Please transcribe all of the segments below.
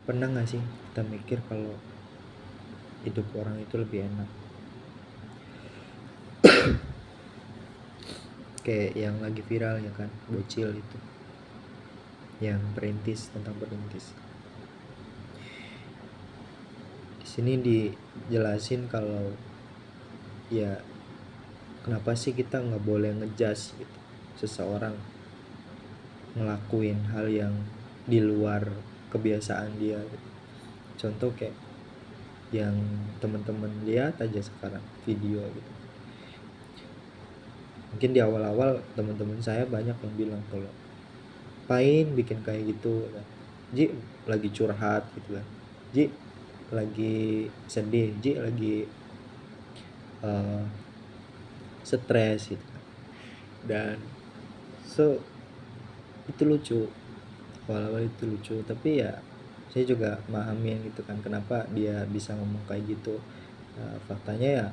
Pernah gak sih kita mikir kalau hidup orang itu lebih enak? Kayak yang lagi viral ya kan, bocil itu, yang tentang perintis. Di sini dijelasin kalau ya kenapa sih kita nggak boleh ngejudge gitu seseorang ngelakuin hal yang di luar kebiasaan dia gitu. Contoh kayak yang teman-teman lihat aja sekarang video gitu, mungkin di awal-awal teman-teman saya banyak yang bilang kalau ngapain bikin kayak gitu kan. Ji lagi curhat gitu kan, Ji lagi sedih, Ji lagi uh, stres gitu kan. Dan itu lucu, awal-awal itu lucu, tapi ya saya juga memahami gitu kan kenapa dia bisa ngomong kayak gitu. Faktanya ya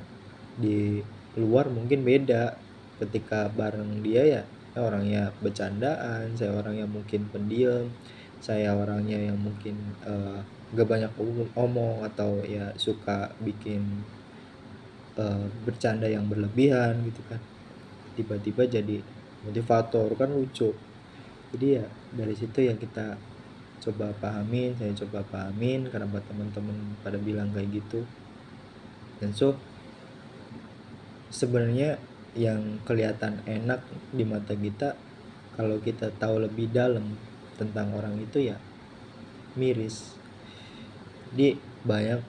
di luar mungkin beda, ketika bareng dia ya saya orangnya bercandaan, saya orangnya mungkin pendiam, saya orangnya yang mungkin gak banyak omong atau ya suka bikin bercanda yang berlebihan gitu kan. Tiba-tiba jadi motivator kan lucu. Jadi ya dari situ ya kita coba pahamin, saya coba pahamin kenapa teman-teman pada bilang kayak gitu. Dan sebenarnya yang kelihatan enak di mata kita, kalau kita tahu lebih dalam tentang orang itu ya miris. Jadi banyak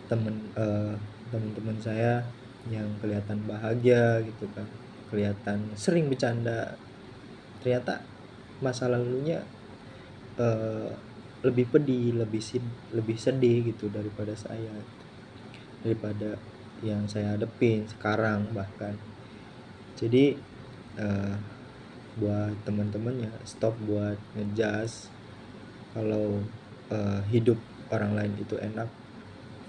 teman-teman saya yang kelihatan bahagia gitu kan, kelihatan sering bercanda, ternyata masa lalunya lebih pedih, lebih sedih gitu daripada saya, daripada yang saya hadepin sekarang bahkan. Jadi buat teman-teman ya stop buat ngejudge kalau hidup orang lain itu enak.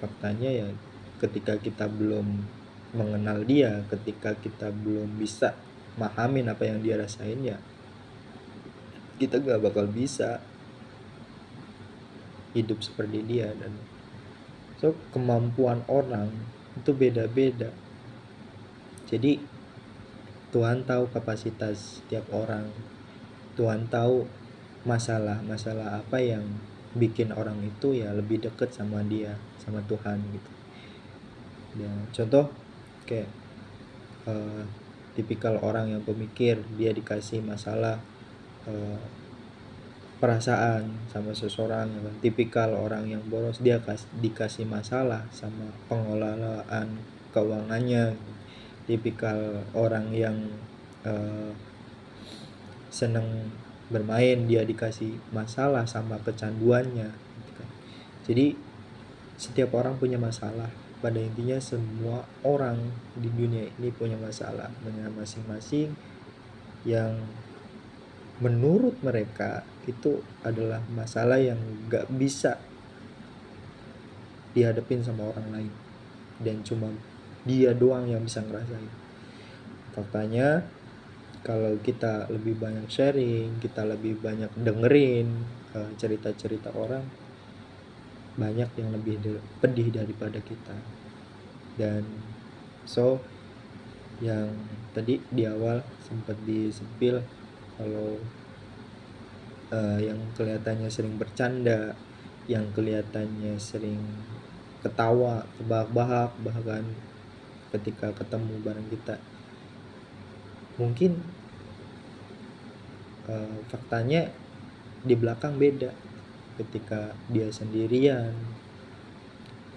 Faktanya ya ketika kita belum mengenal dia, ketika kita belum bisa mahamin apa yang dia rasain, ya kita gak bakal bisa hidup seperti dia. Dan kemampuan orang itu beda-beda. Jadi Tuhan tahu kapasitas setiap orang, Tuhan tahu masalah apa yang bikin orang itu ya lebih dekat sama dia, sama Tuhan gitu. Ya, contoh kayak tipikal orang yang pemikir, dia dikasih masalah perasaan sama seseorang, tipikal orang yang boros, dia dikasih masalah sama pengelolaan keuangannya, tipikal orang yang seneng bermain, dia dikasih masalah sama kecanduannya gitu kan. Jadi setiap orang punya masalah, pada intinya semua orang di dunia ini punya masalah dengan masing-masing yang menurut mereka itu adalah masalah yang gak bisa dihadapin sama orang lain, dan cuma dia doang yang bisa ngerasain. Faktanya kalau kita lebih banyak sharing, kita lebih banyak dengerin cerita-cerita orang, banyak yang lebih pedih daripada kita. Dan yang tadi di awal sempat disepil kalau yang kelihatannya sering bercanda, yang kelihatannya sering ketawa terbahak-bahak bahkan ketika ketemu bareng kita, mungkin faktanya di belakang beda. Ketika dia sendirian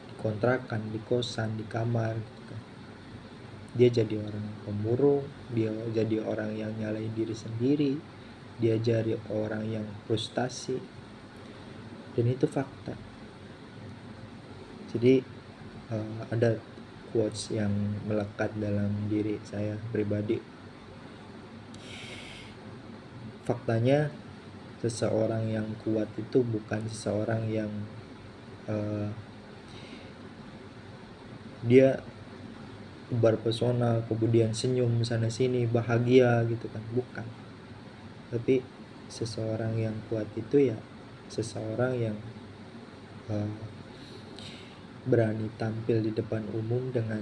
di kontrakan, di kosan, di kamar gitu kan, dia jadi orang pemurung, dia jadi orang yang nyalain diri sendiri, dia jadi orang yang frustasi, dan itu fakta. Jadi ada quotes yang melekat dalam diri saya pribadi. Faktanya seseorang yang kuat itu bukan seseorang yang dia berpesona kemudian senyum sana sini bahagia gitu kan, bukan. Tapi seseorang yang kuat itu ya seseorang yang berani tampil di depan umum dengan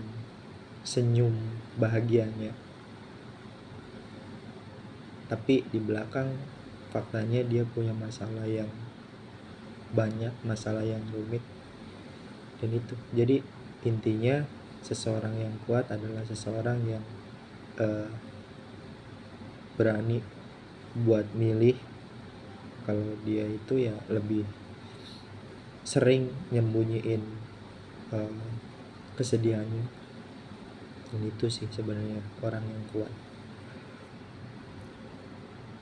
senyum bahagianya, tapi di belakang faktanya dia punya masalah yang banyak, masalah yang rumit. Dan itu jadi intinya, seseorang yang kuat adalah seseorang yang berani buat milih kalau dia itu ya lebih sering nyembunyiin kesedihannya. Dan itu sih sebenarnya orang yang kuat.